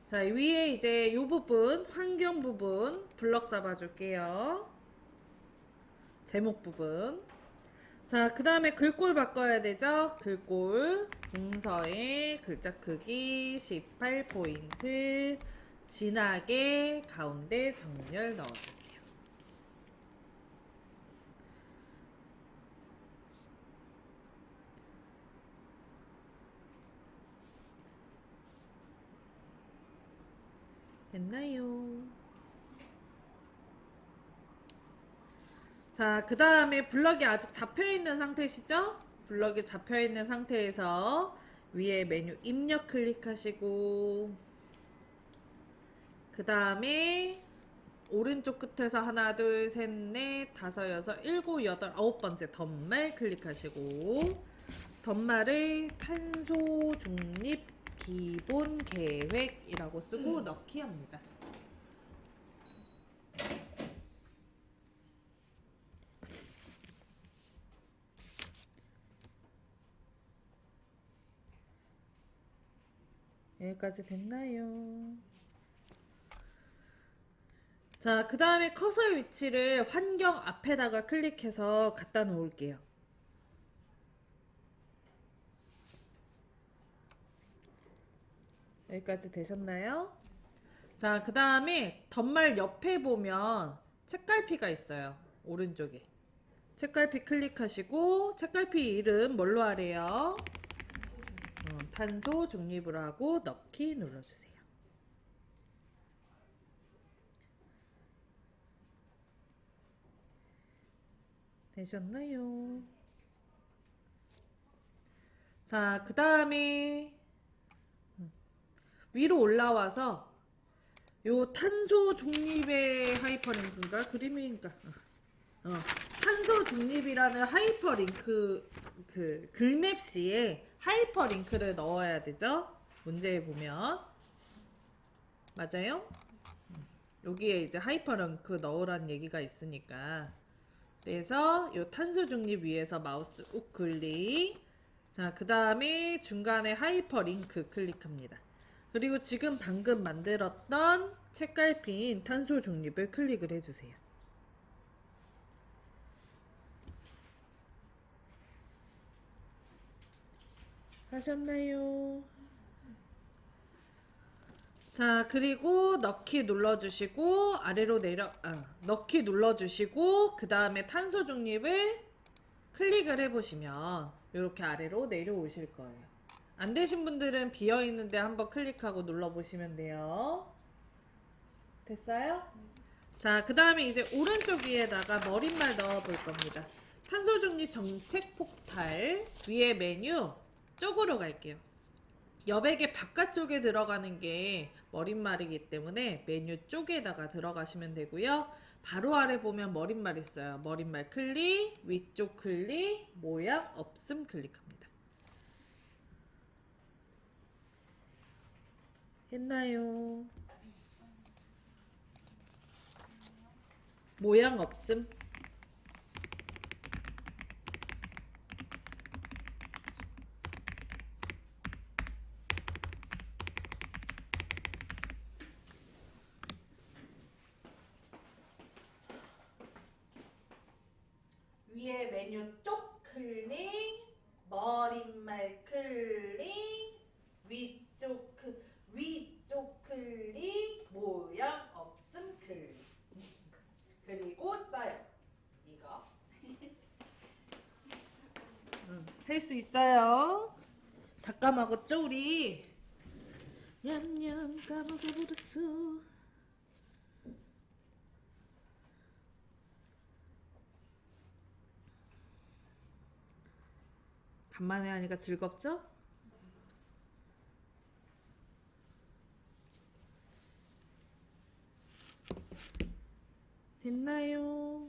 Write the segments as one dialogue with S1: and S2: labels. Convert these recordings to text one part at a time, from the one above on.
S1: 자, 위에 이제 이 부분, 환경 부분 블럭 잡아줄게요. 제목 부분. 자, 그 다음에 글꼴 바꿔야 되죠? 글꼴. 동서의 글자 크기 18포인트. 진하게 가운데 정렬 넣어줄게요. 됐나요? 자, 그 다음에 블럭이 아직 잡혀있는 상태시죠? 블럭이 잡혀있는 상태에서 위에 메뉴 입력 클릭하시고, 그 다음에 오른쪽 끝에서 하나, 둘, 셋, 넷, 다섯, 여섯, 일곱, 여덟, 아홉 번째 덧말 클릭하시고, 덧말을 탄소 중립 기본 계획이라고 쓰고 넣기 합니다. 여기까지 됐나요? 자, 그 다음에 커서 위치를 환경 앞에다가 클릭해서 갖다 놓을게요. 여기까지 되셨나요? 자, 그 다음에 덧말 옆에 보면 책갈피가 있어요. 오른쪽에. 책갈피 클릭하시고 책갈피 이름 뭘로 하래요? 탄소 중립으로 하고 넣기 눌러주세요. 되셨나요? 자, 그 다음에 위로 올라와서 요 탄소 중립의 하이퍼링크인가? 그림인가? 탄소 중립이라는 하이퍼링크 그 글맵시에 하이퍼링크를 넣어야 되죠? 문제에 보면 맞아요? 여기에 이제 하이퍼링크 넣으란 얘기가 있으니까 그래서 요 탄소 중립 위에서 마우스 우클릭 자, 그 다음에 중간에 하이퍼링크 클릭합니다. 그리고 지금 방금 만들었던 책갈피인 탄소 중립을 클릭을 해주세요. 하셨나요? 자, 그리고 넣기 눌러주시고 아래로 넣기 눌러주시고 그 다음에 탄소 중립을 클릭을 해보시면 이렇게 아래로 내려오실 거예요. 안 되신 분들은 비어있는데 한번 클릭하고 눌러보시면 돼요. 됐어요? 자, 그 다음에 이제 오른쪽 위에다가 머릿말 넣어볼 겁니다. 탄소 중립 정책 폭발 위에 메뉴 쪽으로 갈게요. 여백의 바깥쪽에 들어가는 게 머릿말이기 때문에 메뉴 쪽에다가 들어가시면 되고요. 바로 아래 보면 머릿말 있어요. 머릿말 클릭, 위쪽 클릭, 모양 없음 클릭합니다. 했나요? 모양 없음. 위에 메뉴 쪽 클릭, 머릿말 클릭, 위쪽 클릭, 모양 없음 클릭. 그리고 써요. 이거. 할 수 있어요. 다 까먹었죠, 우리? 냠냠 까먹어버렸어. 간만에 하니까 즐겁죠? 됐나요?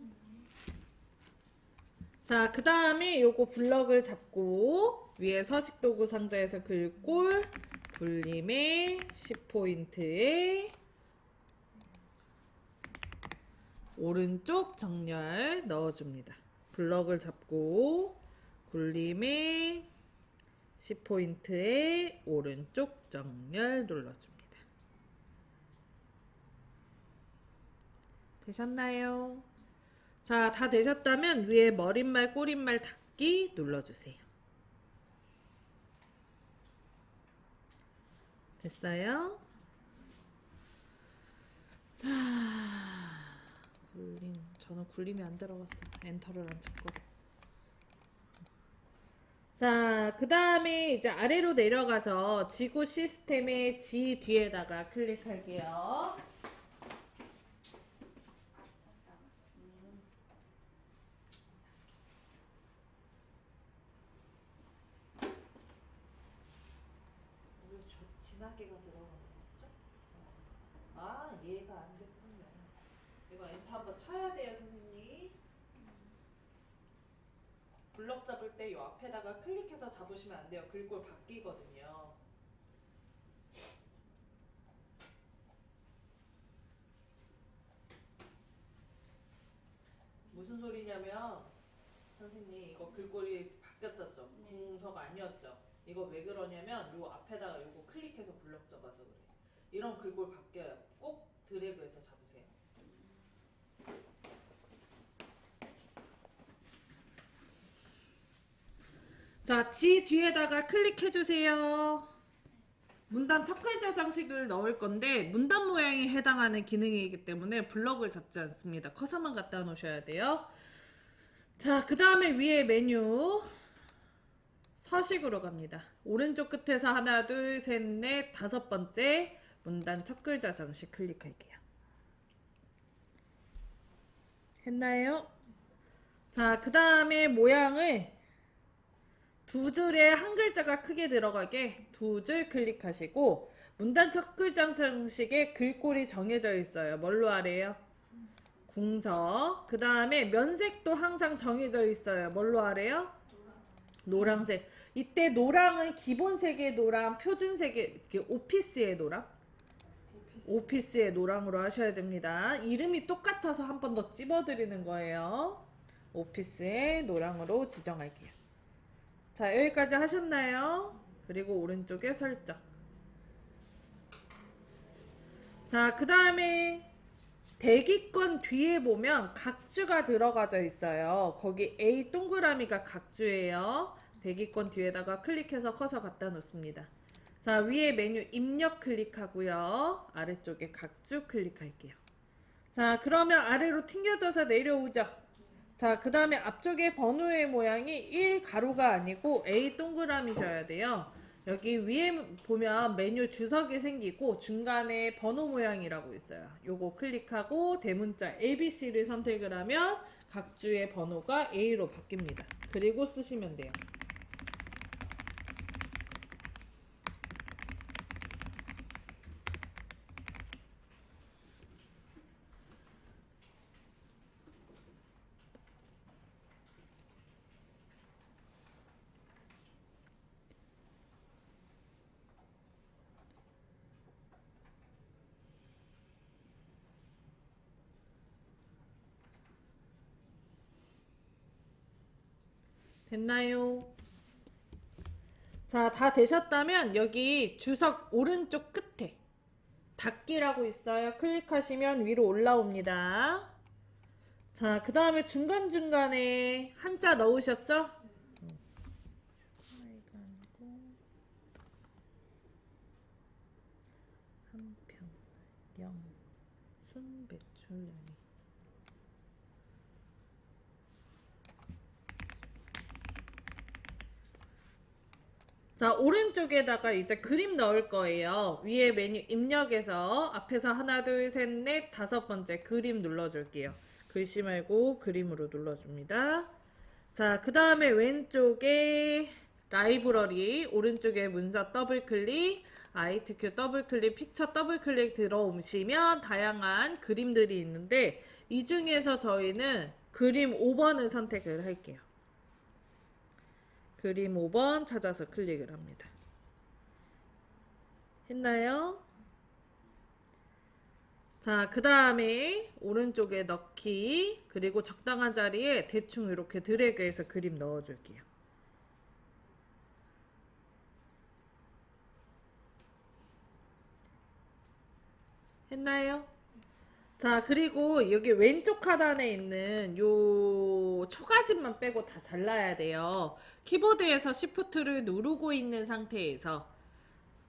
S1: 자, 그 다음에 요거 블럭을 잡고 위에 서식도구 상자에서 글꼴 굴림의 10포인트에 오른쪽 정렬 넣어줍니다. 블럭을 잡고 굴림의 10포인트에 오른쪽 정렬 눌러줍니다. 되셨나요? 자, 다 되셨다면 위에 머릿말, 꼬릿말 닫기 눌러주세요. 됐어요? 자, 저는 굴림이 안 들어갔어. 엔터를 안 쳤거든. 자, 그 다음에 이제 아래로 내려가서 지구 시스템의 G 뒤에다가 클릭할게요. 진하게가 들어가는 거죠? 아, 얘가 안 됐군요. 이거 엔터 한번 쳐야 돼요, 선생님. 블럭 잡을 때 이 앞에다가 클릭해서 잡으시면 안 돼요. 글꼴 바뀌거든요. 무슨 소리냐면 선생님 이거 글꼴이 바뀌었죠? 궁서가 아니었죠? 이거 왜 그러냐면 요 앞에다가 요거 클릭해서 블럭 잡아서 그래. 이런 글꼴 바뀌어요. 꼭 드래그해서 잡으세요. 자, G 뒤에다가 클릭해주세요. 문단 첫 글자 장식을 넣을 건데 문단 모양에 해당하는 기능이기 때문에 블럭을 잡지 않습니다. 커서만 갖다 놓으셔야 돼요. 자, 그 다음에 위에 메뉴 서식으로 갑니다. 오른쪽 끝에서 하나, 둘, 셋, 넷, 다섯 번째 문단 첫 글자 장식 클릭할게요. 했나요? 자, 그 다음에 모양을 두 줄에 한 글자가 크게 들어가게 두 줄 클릭하시고 문단 첫 글자 장식에 글꼴이 정해져 있어요. 뭘로 하래요? 궁서. 그 다음에 면색도 항상 정해져 있어요. 뭘로 하래요? 노란색. 이때 노랑은 기본색의 노랑, 표준색의 오피스의 노랑? 오피스의 노랑으로 하셔야 됩니다. 이름이 똑같아서 한 번 더 찝어드리는 거예요. 오피스의 노랑으로 지정할게요. 자, 여기까지 하셨나요? 그리고 오른쪽에 설정. 자, 그 다음에 대기권 뒤에 보면 각주가 들어가져 있어요. 거기 A 동그라미가 각주예요. 대기권 뒤에다가 클릭해서 커서 갖다 놓습니다. 자, 위에 메뉴 입력 클릭하고요. 아래쪽에 각주 클릭할게요. 자, 그러면 아래로 튕겨져서 내려오죠. 자, 그 다음에 앞쪽에 번호의 모양이 1 가로가 아니고 A 동그라미셔야 돼요. 여기 위에 보면 메뉴 주석이 생기고 중간에 번호 모양이라고 있어요. 요거 클릭하고 대문자 ABC를 선택을 하면 각주의 번호가 A로 바뀝니다. 그리고 쓰시면 돼요. 됐나요? 자, 다 되셨다면 여기 주석 오른쪽 끝에 닫기라고 있어요. 클릭하시면 위로 올라옵니다. 자, 그 다음에 중간중간에 한자 넣으셨죠? 한편, 영, 순, 배출, 양이. 자, 오른쪽에다가 이제 그림 넣을 거예요. 위에 메뉴 입력에서 앞에서 하나, 둘, 셋, 넷, 다섯 번째 그림 눌러줄게요. 글씨 말고 그림으로 눌러줍니다. 자, 그 다음에 왼쪽에 라이브러리, 오른쪽에 문서 더블 클릭, ITQ 더블 클릭, 픽처 더블 클릭 들어오시면 다양한 그림들이 있는데 이 중에서 저희는 그림 5번을 선택을 할게요. 그림 5번 찾아서 클릭을 합니다. 했나요? 자, 그 다음에 오른쪽에 넣기, 그리고 적당한 자리에 대충 이렇게 드래그해서 그림 넣어줄게요. 했나요? 자, 그리고 여기 왼쪽 하단에 있는 요 초가집만 빼고 다 잘라야 돼요. 키보드에서 Shift를 누르고 있는 상태에서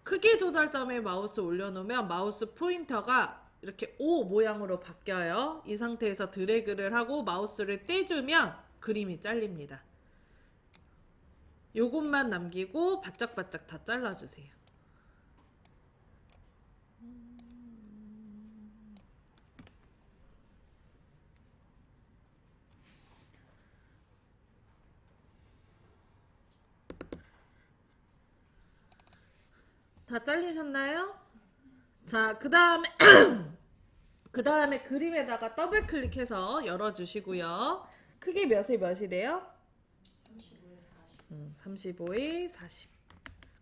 S1: 크기 조절점에 마우스 올려놓으면 마우스 포인터가 이렇게 O 모양으로 바뀌어요. 이 상태에서 드래그를 하고 마우스를 떼주면 그림이 잘립니다. 요것만 남기고 바짝바짝 다 잘라주세요. 다 잘리셨나요? 자, 그 다음에 그 다음에 그림에다가 더블 클릭해서 열어주시고요. 크기 몇이래요? 35에 40.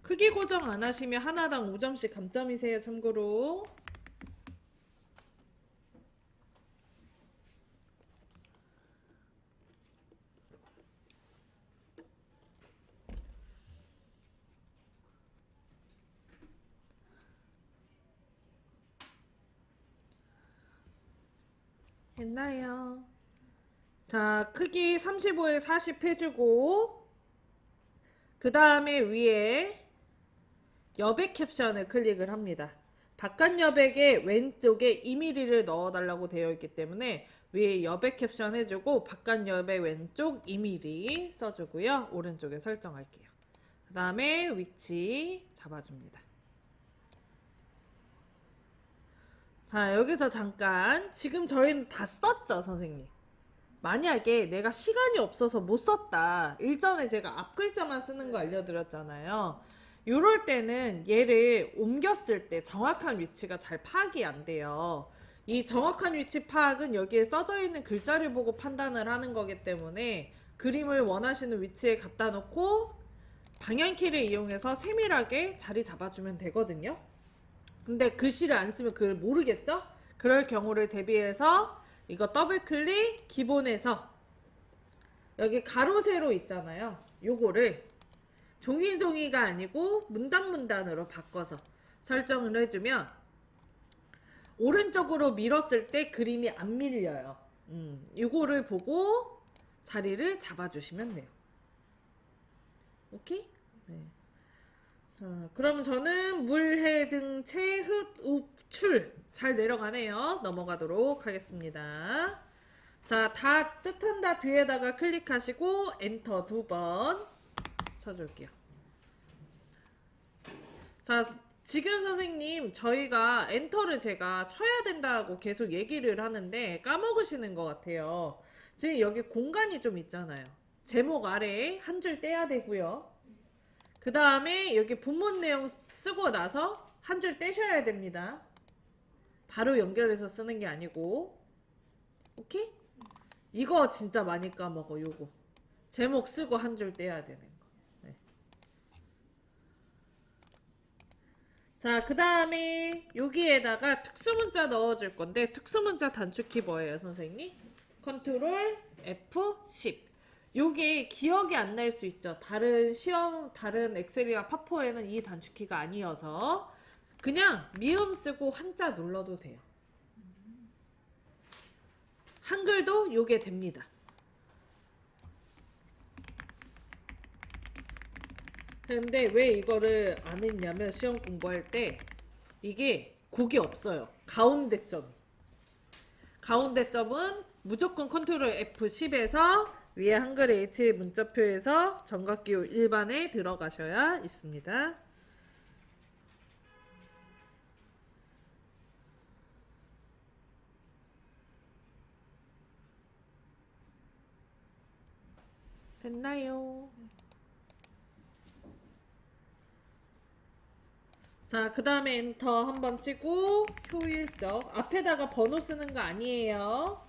S1: 크기 고정 안 하시면 하나당 5점씩 감점이세요. 참고로. 됐나요? 자, 크기 35에 40 해주고 그 다음에 위에 여백 캡션을 클릭을 합니다. 바깥 여백에 왼쪽에 2mm를 넣어달라고 되어 있기 때문에 위에 여백 캡션 해주고 바깥 여백 왼쪽 2mm 써주고요. 오른쪽에 설정할게요. 그 다음에 위치 잡아줍니다. 자, 여기서 잠깐 지금 저희는 다 썼죠, 선생님. 만약에 내가 시간이 없어서 못 썼다. 일전에 제가 앞 글자만 쓰는 거 알려드렸잖아요. 요럴 때는 얘를 옮겼을 때 정확한 위치가 잘 파악이 안 돼요. 이 정확한 위치 파악은 여기에 써져 있는 글자를 보고 판단을 하는 거기 때문에 그림을 원하시는 위치에 갖다 놓고 방향키를 이용해서 세밀하게 자리 잡아주면 되거든요. 근데 글씨를 안 쓰면 그걸 모르겠죠? 그럴 경우를 대비해서 이거 더블 클릭 기본에서 여기 가로 세로 있잖아요. 요거를 종이종이가 아니고 문단문단으로 바꿔서 설정을 해주면 오른쪽으로 밀었을 때 그림이 안 밀려요. 요거를 보고 자리를 잡아주시면 돼요. 오케이? 네. 자, 그럼 저는 물, 해, 등, 채, 흙, 읍, 출 잘 내려가네요. 넘어가도록 하겠습니다. 자, 다 뜻한다 뒤에다가 클릭하시고 엔터 2번 쳐줄게요. 자, 지금 선생님 저희가 엔터를 제가 쳐야 된다고 계속 얘기를 하는데 까먹으시는 것 같아요. 지금 여기 공간이 좀 있잖아요. 제목 아래에 한 줄 떼야 되고요. 그 다음에 여기 본문 내용 쓰고 나서 한 줄 떼셔야 됩니다. 바로 연결해서 쓰는 게 아니고. 오케이? 이거 진짜 많이 까먹어. 요거 제목 쓰고 한 줄 떼야 되는 거. 네. 자, 그 다음에 여기에다가 특수문자 넣어줄 건데 특수문자 단축키 뭐예요, 선생님? 컨트롤 F10. 요게 기억이 안 날 수 있죠. 다른 시험, 다른 엑셀이나 파포에는 이 단축키가 아니어서 그냥 미음 쓰고 한자 눌러도 돼요. 한글도 요게 됩니다. 근데 왜 이거를 안 했냐면 시험 공부할 때 이게 곡이 없어요. 가운데 점이. 가운데 점은 무조건 컨트롤 F10에서 위에 한글 H 문자표에서 정각기호 일반에 들어가셔야 있습니다. 됐나요? 자, 그 다음에 엔터 한번 치고 효율적. 앞에다가 번호 쓰는 거 아니에요.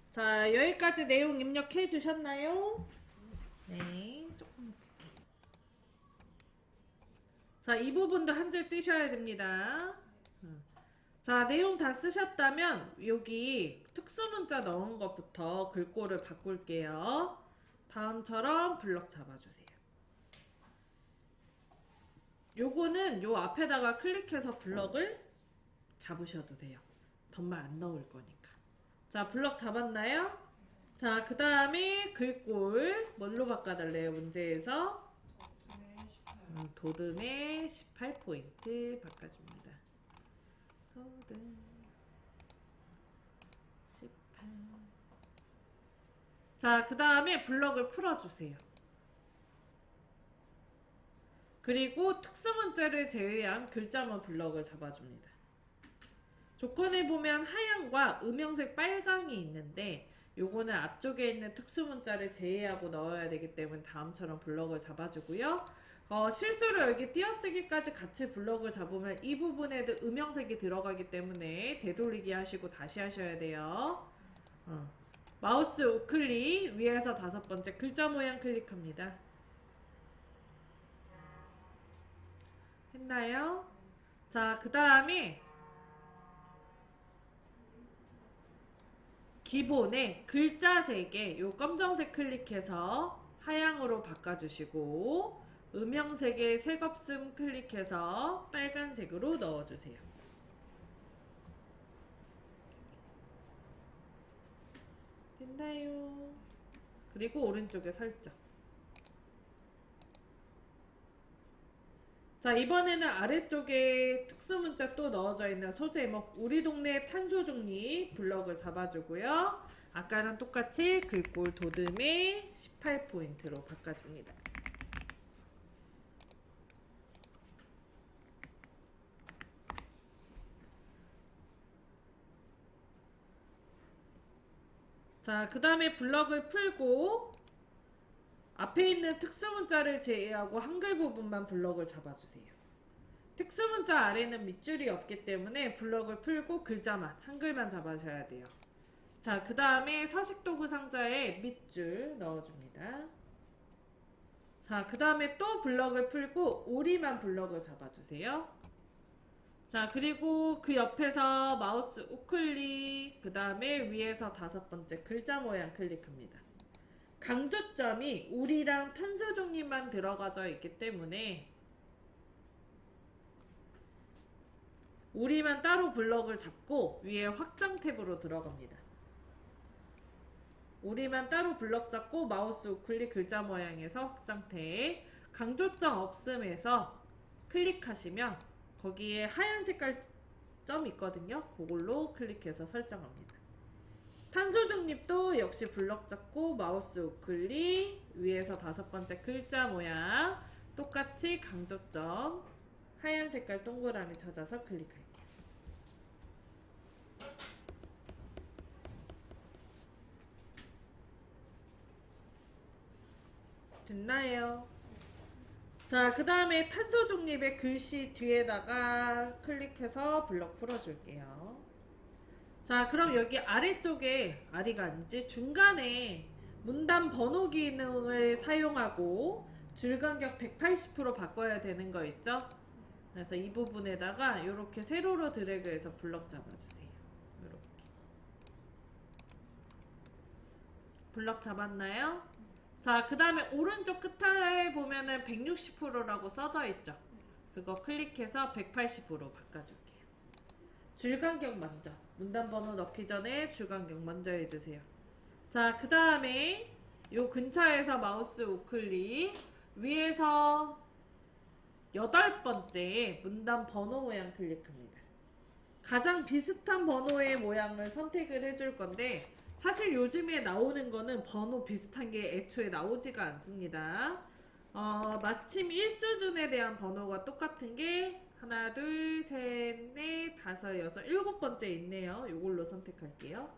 S1: 자, 여기까지 내용 입력해 주셨나요? 네, 조금. 자, 이 부분도 한 줄 띄셔야 됩니다. 자, 내용 다 쓰셨다면 여기 특수문자 넣은 것부터 글꼴을 바꿀게요. 다음처럼 블럭 잡아주세요. 요거는 요 앞에다가 클릭해서 블럭을 잡으셔도 돼요. 덧말 안 넣을 거니까. 자, 블럭 잡았나요? 자, 그 다음에 글꼴 뭘로 바꿔달래요? 문제에서 도듬에 18포인트 바꿔줍니다. 도듬 18. 자, 그 다음에 블럭을 풀어주세요. 그리고 특수문자를 제외한 글자만 블럭을 잡아줍니다. 조건에 보면 하얀과 음영색 빨강이 있는데 요거는 앞쪽에 있는 특수문자를 제외하고 넣어야 되기 때문에 다음처럼 블럭을 잡아주고요. 실수로 여기 띄어쓰기까지 같이 블럭을 잡으면 이 부분에도 음영색이 들어가기 때문에 되돌리기 하시고 다시 하셔야 돼요. 마우스 우클릭 위에서 5번째 글자 모양 클릭합니다. 했나요? 자, 그 다음에 기본에 글자 3개 요 검정색 클릭해서 하향으로 바꿔주시고 음영색의 색없음 클릭해서 빨간색으로 넣어주세요. 됐나요? 그리고 오른쪽에 설정. 자, 이번에는 아래쪽에 특수문자 또 넣어져 있는 소제목 우리 동네 탄소중립 블럭을 잡아주고요. 아까랑 똑같이 글꼴 도듬에 18포인트로 바꿔줍니다. 자, 그 다음에 블럭을 풀고 앞에 있는 특수문자를 제외하고 한글 부분만 블럭을 잡아주세요. 특수문자 아래는 밑줄이 없기 때문에 블럭을 풀고 글자만, 한글만 잡아줘야 돼요. 자, 그 다음에 서식도구 상자에 밑줄 넣어줍니다. 자, 그 다음에 또 블럭을 풀고 오리만 블럭을 잡아주세요. 자, 그리고 그 옆에서 마우스 우클릭, 그 다음에 위에서 5번째 글자 모양 클릭합니다. 강조점이 우리랑 탄소중립만 들어가져 있기 때문에 우리만 따로 블럭을 잡고 위에 확장 탭으로 들어갑니다. 우리만 따로 블럭 잡고 마우스 우클릭 글자 모양에서 확장 탭, 강조점 없음에서 클릭하시면 거기에 하얀 색깔 점 있거든요. 그걸로 클릭해서 설정합니다. 탄소중립도 역시 블럭 잡고 마우스 우클릭 위에서 5번째 글자 모양 똑같이 강조점 하얀 색깔 동그라미 찾아서 클릭할게요. 됐나요? 자, 그 다음에 탄소중립의 글씨 뒤에다가 클릭해서 블럭 풀어줄게요. 자, 그럼 여기 아래쪽에 아래가 아니지 중간에 문단 번호 기능을 사용하고 줄간격 180% 바꿔야 되는 거 있죠? 그래서 이 부분에다가 이렇게 세로로 드래그해서 블럭 잡아주세요. 이렇게 블럭 잡았나요? 자, 그 다음에 오른쪽 끝에 보면은 160%라고 써져 있죠? 그거 클릭해서 180% 바꿔줄게요. 줄간격 먼저 문단 번호 넣기 전에 줄간격 먼저 해주세요. 자, 그 다음에 요 근처에서 마우스 우클릭 위에서 8번째 문단 번호 모양 클릭합니다. 가장 비슷한 번호의 모양을 선택을 해줄 건데 사실 요즘에 나오는 거는 번호 비슷한 게 애초에 나오지가 않습니다. 마침 1수준에 대한 번호가 똑같은 게 하나, 둘, 셋, 넷, 다섯, 여섯, 7번째 있네요. 이걸로 선택할게요.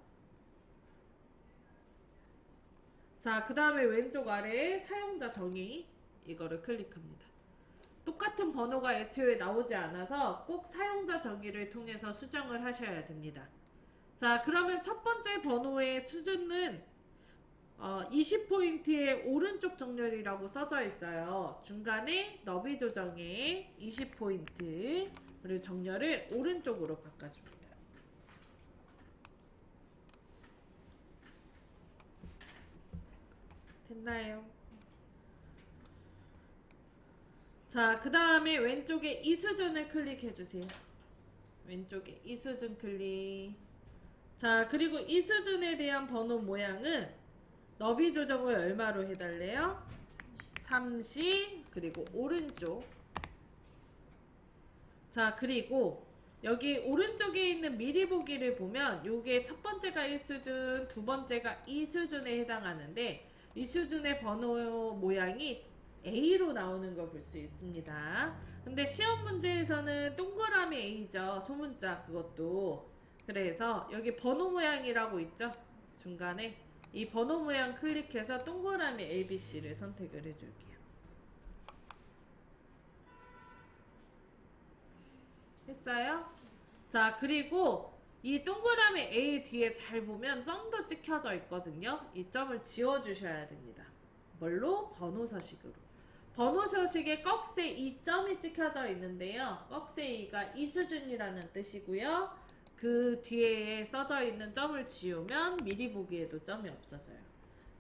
S1: 자, 그 다음에 왼쪽 아래에 사용자 정의 이거를 클릭합니다. 똑같은 번호가 애초에 나오지 않아서 꼭 사용자 정의를 통해서 수정을 하셔야 됩니다. 자, 그러면 첫 번째 번호의 수준은 20포인트의 오른쪽 정렬이라고 써져 있어요. 중간에 너비 조정에 20포인트 그리고 정렬을 오른쪽으로 바꿔줍니다. 됐나요? 자, 그 다음에 왼쪽에 이 수준을 클릭해주세요. 왼쪽에 이 수준 클릭. 자, 그리고 이 수준에 대한 번호 모양은 너비 조정을 얼마로 해달래요? 30 그리고 오른쪽. 자, 그리고 여기 오른쪽에 있는 미리 보기를 보면 요게 첫 번째가 1수준, 두 번째가 2수준에 해당하는데 이 수준의 번호 모양이 A로 나오는 걸 볼 수 있습니다. 근데 시험 문제에서는 동그라미 A죠. 소문자 그것도. 그래서 여기 번호 모양이라고 있죠. 중간에 이 번호 모양 클릭해서 동그라미 ABC를 선택을 해줄게요. 했어요? 자, 그리고 이 동그라미 A 뒤에 잘 보면 점도 찍혀져 있거든요. 이 점을 지워주셔야 됩니다. 뭘로? 번호 서식으로. 번호 서식에 꺽쇠 이 점이 찍혀져 있는데요. 꺽쇠 이가 이 수준이라는 뜻이고요. 그 뒤에 써져 있는 점을 지우면 미리 보기에도 점이 없어져요.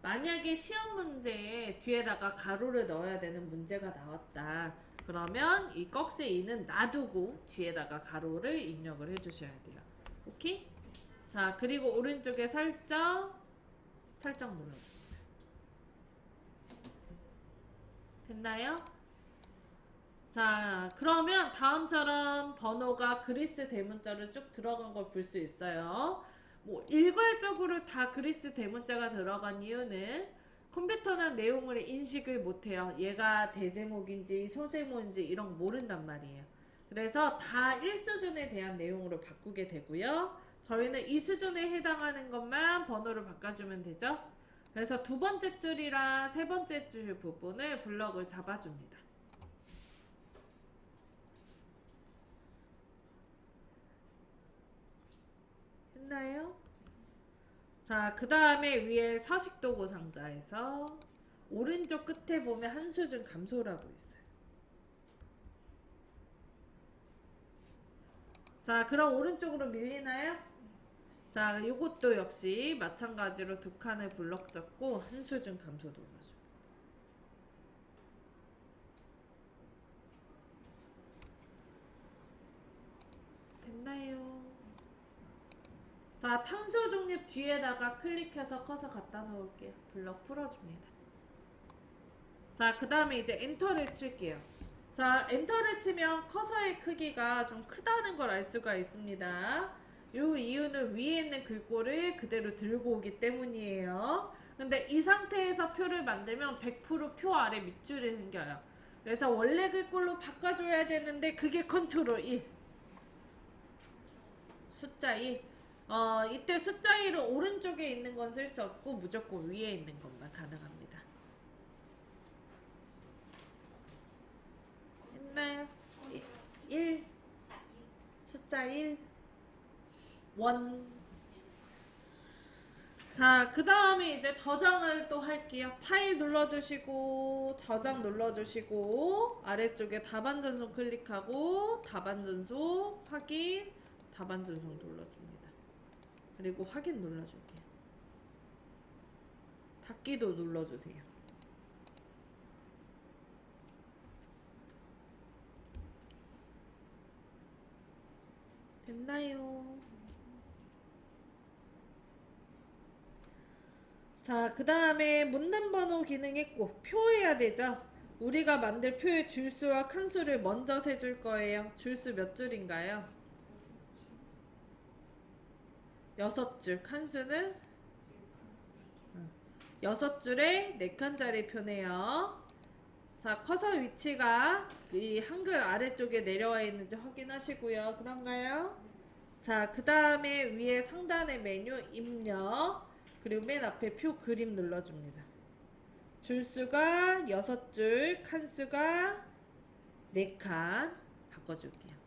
S1: 만약에 시험 문제에 뒤에다가 가로를 넣어야 되는 문제가 나왔다. 그러면 이 꺽쇠 2는 놔두고 뒤에다가 가로를 입력을 해주셔야 돼요. 오케이? 자, 그리고 오른쪽에 설정 눌러줍니다. 됐나요? 자, 그러면 다음처럼 번호가 그리스 대문자로 쭉 들어간 걸 볼 수 있어요. 뭐 일괄적으로 다 그리스 대문자가 들어간 이유는 컴퓨터는 내용을 인식을 못해요. 얘가 대제목인지 소제목인지 이런 거 모른단 말이에요. 그래서 다 1수준에 대한 내용으로 바꾸게 되고요. 저희는 2수준에 해당하는 것만 번호를 바꿔주면 되죠. 그래서 두 번째 줄이랑 세 번째 줄 부분을 블럭을 잡아줍니다. 했나요? 자, 그 다음에 위에 서식도구 상자에서 오른쪽 끝에 보면 한 수준 감소라고 있어요. 자, 그럼 오른쪽으로 밀리나요? 자, 요것도 역시 마찬가지로 두 칸을 블럭 잡고 한 수준 감소 눌러줍니다. 됐나요? 자, 탄소 중립 뒤에다가 클릭해서 커서 갖다 놓을게요. 블럭 풀어줍니다. 자, 그 다음에 이제 엔터를 칠게요. 자, 엔터를 치면 커서의 크기가 좀 크다는 걸 알 수가 있습니다. 요 이유는 위에 있는 글꼴을 그대로 들고 오기 때문이에요. 근데 이 상태에서 표를 만들면 100% 표 아래 밑줄이 생겨요. 그래서 원래 글꼴로 바꿔줘야 되는데 그게 컨트롤 1. 숫자 1. 이때 숫자 1은 오른쪽에 있는 건 쓸 수 없고 무조건 위에 있는 것만 가능합니다. 했나요? 1. 숫자 1. 1. 자, 그 다음에 이제 저장을 또 할게요. 파일 눌러주시고 저장 눌러주시고 아래쪽에 답안 전송 클릭하고 답안 전송 확인 답안 전송 눌러줍니다. 그리고 확인 눌러줄게요. 닫기도 눌러주세요. 됐나요? 자, 그 다음에 문단번호 기능 했고 표해야 되죠. 우리가 만들 표의 줄수와 칸수를 먼저 세줄 거예요. 줄수 몇 줄인가요? 6줄. 칸수는 6줄에 4칸짜리 표네요. 자, 커서 위치가 이 한글 아래쪽에 내려와 있는지 확인하시고요. 그런가요? 자, 그 다음에 위에 상단의 메뉴 입력 그리고 맨 앞에 표 그림 눌러줍니다. 줄수가 6줄, 칸수가 4칸 바꿔줄게요.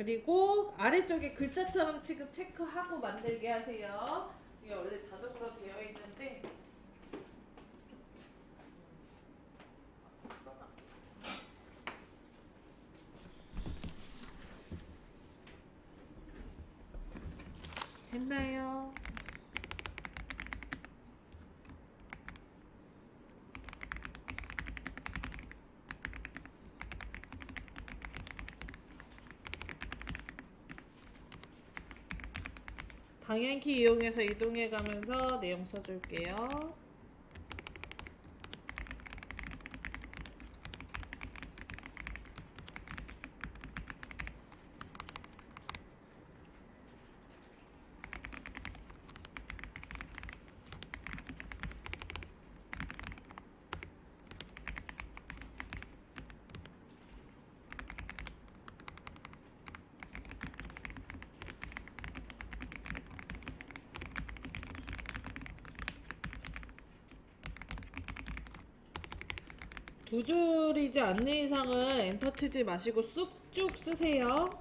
S1: 그리고 아래쪽에 글자처럼 지금 체크하고 만들게 하세요. 이게 원래 자동으로 되어 있는데 됐나요? 방향키 이용해서 이동해 가면서 내용 써줄게요. 두 줄이지 않는 이상은 엔터 치지 마시고 쑥쭉 쓰세요.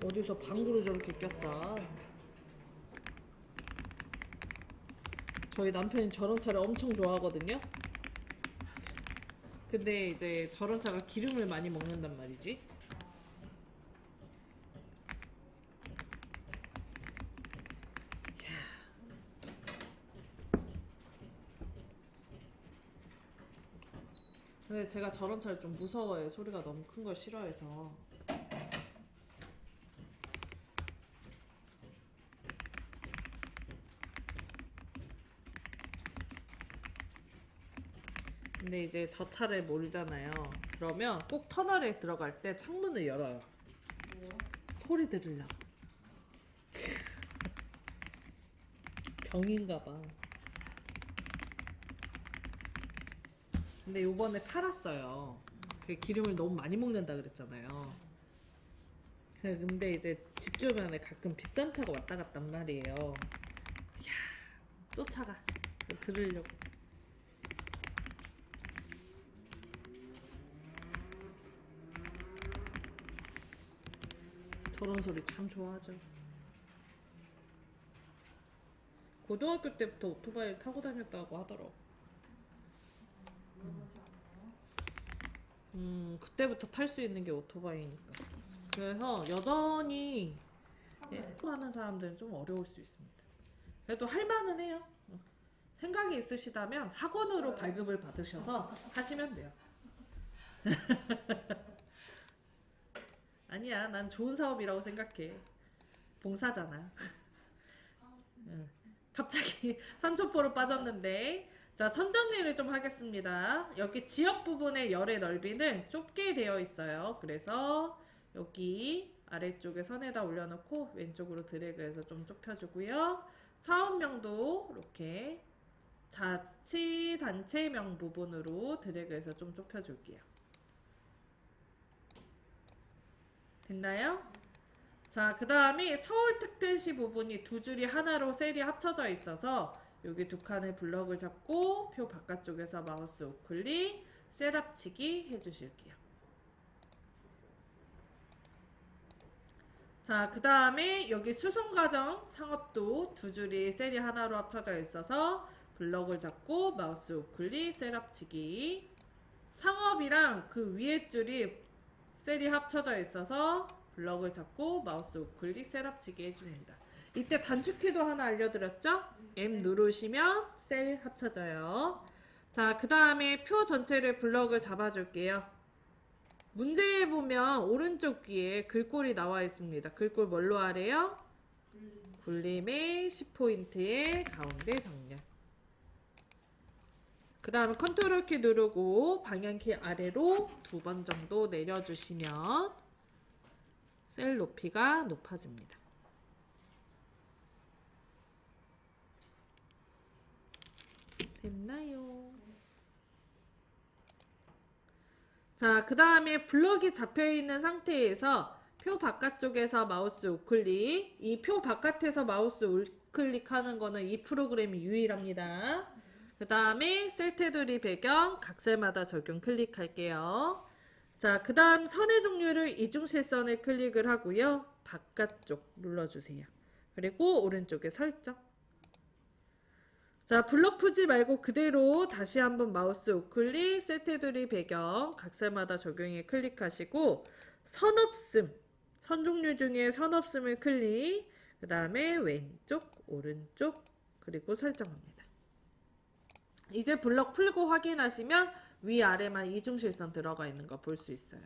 S1: 어디서 방구를 저렇게 꼈어. 저희 남편이 저런 차를 엄청 좋아하거든요. 근데 이제 저런 차가 기름을 많이 먹는단 말이지. 근데 제가 저런 차를 좀 무서워해요. 소리가 너무 큰 걸 싫어해서. 근데 이제 저 차를 몰잖아요. 그러면 꼭 터널에 들어갈 때 창문을 열어요.
S2: 왜요?
S1: 소리 들으려고. 병인가 봐. 근데 요번에 팔았어요. 그 기름을 너무 많이 먹는다 그랬잖아요. 근데 이제 집 주변에 가끔 비싼 차가 왔다 갔단 말이에요. 이야, 쫓아가. 들으려고. 저런 소리 참 좋아하죠. 고등학교 때부터 오토바이를 타고 다녔다고 하더라고.
S2: 위험하지 않아요?
S1: 그때부터 탈 수 있는 게 오토바이니까. 그래서 여전히 하는 사람들은 좀 어려울 수 있습니다. 그래도 할 만은 해요. 생각이 있으시다면 학원으로 발급을 받으셔서 하시면 돼요. 아니야, 난 좋은 사업이라고 생각해. 봉사잖아. 응. 갑자기 산초포로 빠졌는데, 자, 선 정리를 좀 하겠습니다. 여기 지역 부분의 열의 넓이는 좁게 되어 있어요. 그래서 여기 아래쪽에 선에다 올려놓고 왼쪽으로 드래그해서 좀 좁혀주고요. 사업명도 이렇게 자치단체명 부분으로 드래그해서 좀 좁혀줄게요. 됐나요? 자, 그 다음에 서울특별시 부분이 두 줄이 하나로 셀이 합쳐져 있어서 여기 두 칸의 블럭을 잡고 표 바깥쪽에서 마우스 우클릭, 셀 합치기 해주실게요. 자, 그 다음에 여기 수송과정 상업도 두 줄이 셀이 하나로 합쳐져 있어서 블럭을 잡고 마우스 우클릭, 셀 합치기. 상업이랑 그 위에 줄이 셀이 합쳐져 있어서 블럭을 잡고 마우스 우클릭, 셀 합치기 해줍니다. 이때 단축키도 하나 알려드렸죠? M 누르시면 셀 합쳐져요. 자, 그 다음에 표 전체를 블럭을 잡아줄게요. 문제에 보면 오른쪽 위에 글꼴이 나와 있습니다. 글꼴 뭘로 하래요? 굴림의 10포인트의 가운데 정렬. 그 다음에 컨트롤 키 누르고 방향키 아래로 두 번 정도 내려주시면 셀 높이가 높아집니다. 됐나요? 자, 그 다음에 블럭이 잡혀있는 상태에서 표 바깥쪽에서 마우스 우클릭. 이 표 바깥에서 마우스 우클릭하는 거는 이 프로그램이 유일합니다. 그 다음에 셀 테두리 배경 각셀마다 적용 클릭할게요. 자, 그 다음 선의 종류를 이중실선을 클릭을 하고요. 바깥쪽 눌러주세요. 그리고 오른쪽에 설정. 자, 블럭 풀지 말고 그대로 다시 한번 마우스 우클릭, 셀 테두리 배경 각셀마다 적용에 클릭하시고 선 없음, 선 종류 중에 선 없음을 클릭, 그 다음에 왼쪽, 오른쪽, 그리고 설정합니다. 이제 블럭 풀고 확인하시면 위아래만 이중실선 들어가 있는 거 볼 수 있어요.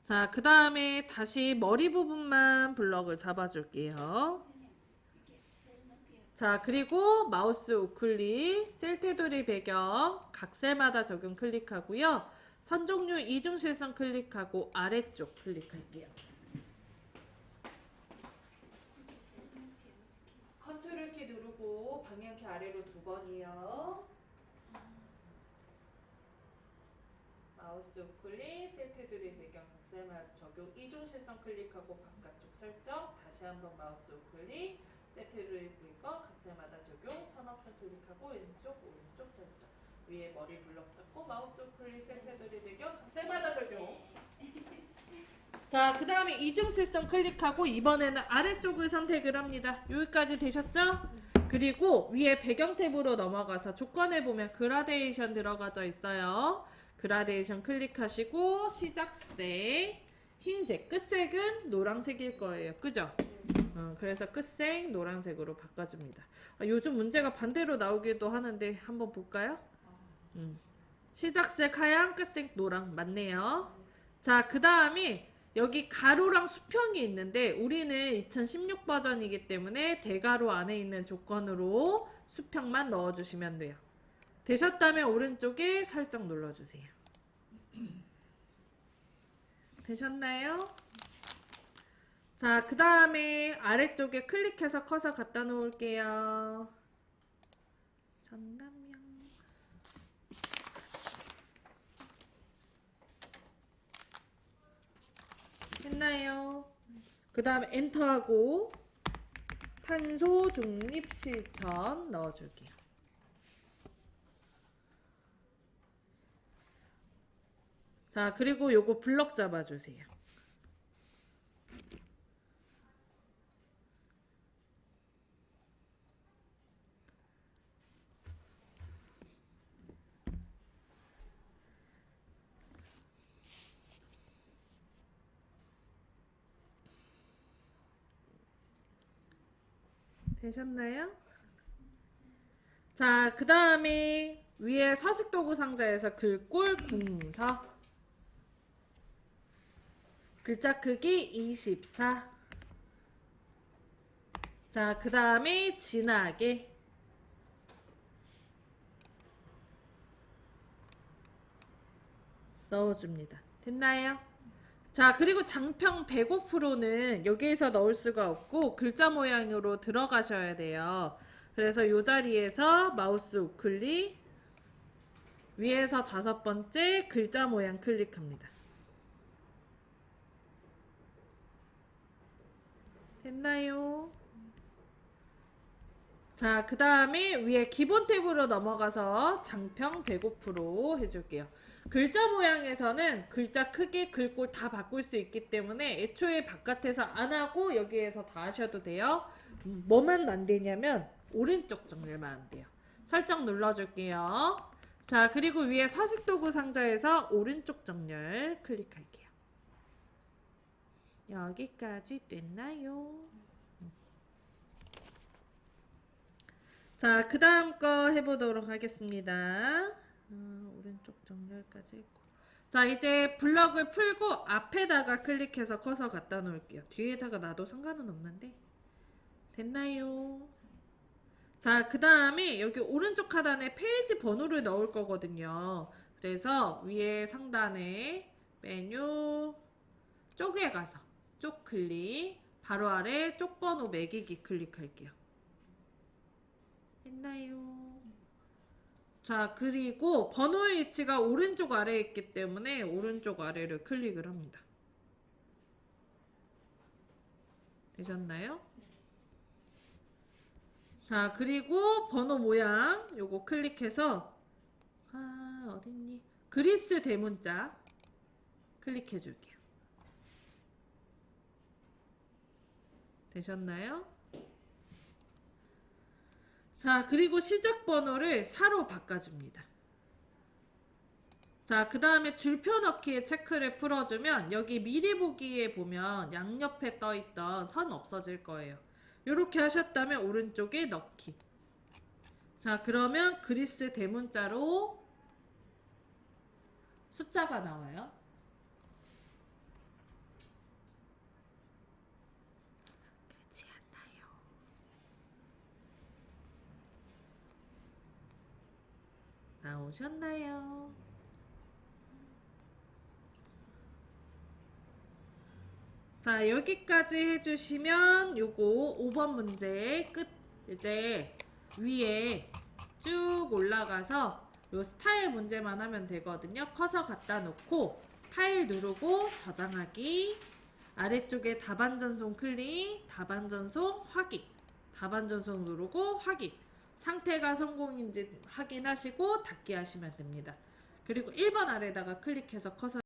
S1: 자, 그 다음에 다시 머리 부분만 블럭을 잡아줄게요. 자, 그리고 마우스 우클릭, 셀 테두리 배경 각셀마다 적용 클릭하고요. 선 종류 이중실선 클릭하고 아래쪽 클릭할게요. 컨트롤 키 누르고 방향키 아래로 2번이요. 마우스 우클릭, 셀 테두리 배경 각셀마다 적용 이중실선 클릭하고 바깥쪽 설정. 다시 한번 마우스 우클릭, 셀 테두리 배경 각셀마다 적용 선 없음 클릭하고 왼쪽, 오른쪽 설정. 위에 머리 블럭 잡고 마우스 우클릭, 셀 테두리 배경 각셀마다 적용. 자, 그 다음에 이중실선 클릭하고 이번에는 아래쪽을 선택을 합니다. 여기까지 되셨죠? 그리고 위에 배경 탭으로 넘어가서 조건에 보면 그라데이션 들어가져 있어요. 그라데이션 클릭하시고 시작색, 흰색, 끝색은 노란색일 거예요. 그죠? 그래서 끝색 노란색으로 바꿔줍니다. 요즘 문제가 반대로 나오기도 하는데 한번 볼까요? 시작색 하얀, 끝색 노랑 맞네요. 자, 그 다음에 여기 가로랑 수평이 있는데 우리는 2016 버전이기 때문에 대가로 안에 있는 조건으로 수평만 넣어주시면 돼요. 되셨다면 오른쪽에 설정 눌러주세요. 되셨나요? 자, 그 다음에 아래쪽에 클릭해서 커서 갖다 놓을게요. 전담형. 했나요? 그 다음에 엔터하고 탄소 중립 실천 넣어줄게요. 자, 그리고 요거 블럭 잡아주세요. 되셨나요? 자, 그 다음에 위에 서식도구 상자에서 글꼴 궁서 글자 크기 24. 자, 그 다음에 진하게 넣어줍니다. 됐나요? 자, 그리고 장평 105%는 여기에서 넣을 수가 없고 글자 모양으로 들어가셔야 돼요. 그래서 이 자리에서 마우스 우클릭, 위에서 5번째 글자 모양 클릭합니다. 됐나요? 자, 그 다음에 위에 기본 탭으로 넘어가서 장평 105% 해줄게요. 글자 모양에서는 글자 크기, 글꼴 다 바꿀 수 있기 때문에 애초에 바깥에서 안 하고 여기에서 다 하셔도 돼요. 뭐만 안 되냐면 오른쪽 정렬만 안 돼요. 설정 눌러줄게요. 자, 그리고 위에 서식도구 상자에서 오른쪽 정렬 클릭할게요. 여기까지 됐나요? 자, 그 다음 거 해보도록 하겠습니다. 오른쪽 정렬까지 했고. 자, 이제 블럭을 풀고 앞에다가 클릭해서 커서 갖다 놓을게요. 뒤에다가 놔도 상관은 없는데. 됐나요? 자, 그 다음에 여기 오른쪽 하단에 페이지 번호를 넣을 거거든요. 그래서 위에 상단에 메뉴 쪽에 가서 쪽 클릭, 바로 아래 쪽 번호 매기기 클릭할게요. 했나요? 자, 그리고 번호의 위치가 오른쪽 아래에 있기 때문에 오른쪽 아래를 클릭을 합니다. 되셨나요? 자, 그리고 번호 모양 요거 클릭해서 어딨니? 그리스 대문자 클릭해 줄게요. 되셨나요? 자, 그리고 시작 번호를 4로 바꿔줍니다. 자, 그 다음에 줄표 넣기에 체크를 풀어주면 여기 미리 보기에 보면 양옆에 떠있던 선 없어질 거예요. 이렇게 하셨다면 오른쪽에 넣기. 자, 그러면 그리스 대문자로 숫자가 나와요. 그렇지 않나요? 나오셨나요? 자, 여기까지 해주시면 요거 5번 문제 끝. 이제 위에 쭉 올라가서 요 스타일 문제만 하면 되거든요. 커서 갖다 놓고 파일 누르고 저장하기, 아래쪽에 답안 전송 클릭, 답안 전송 확인, 답안 전송 누르고 확인, 상태가 성공인지 확인하시고 닫기 하시면 됩니다. 그리고 1번 아래다가 클릭해서 커서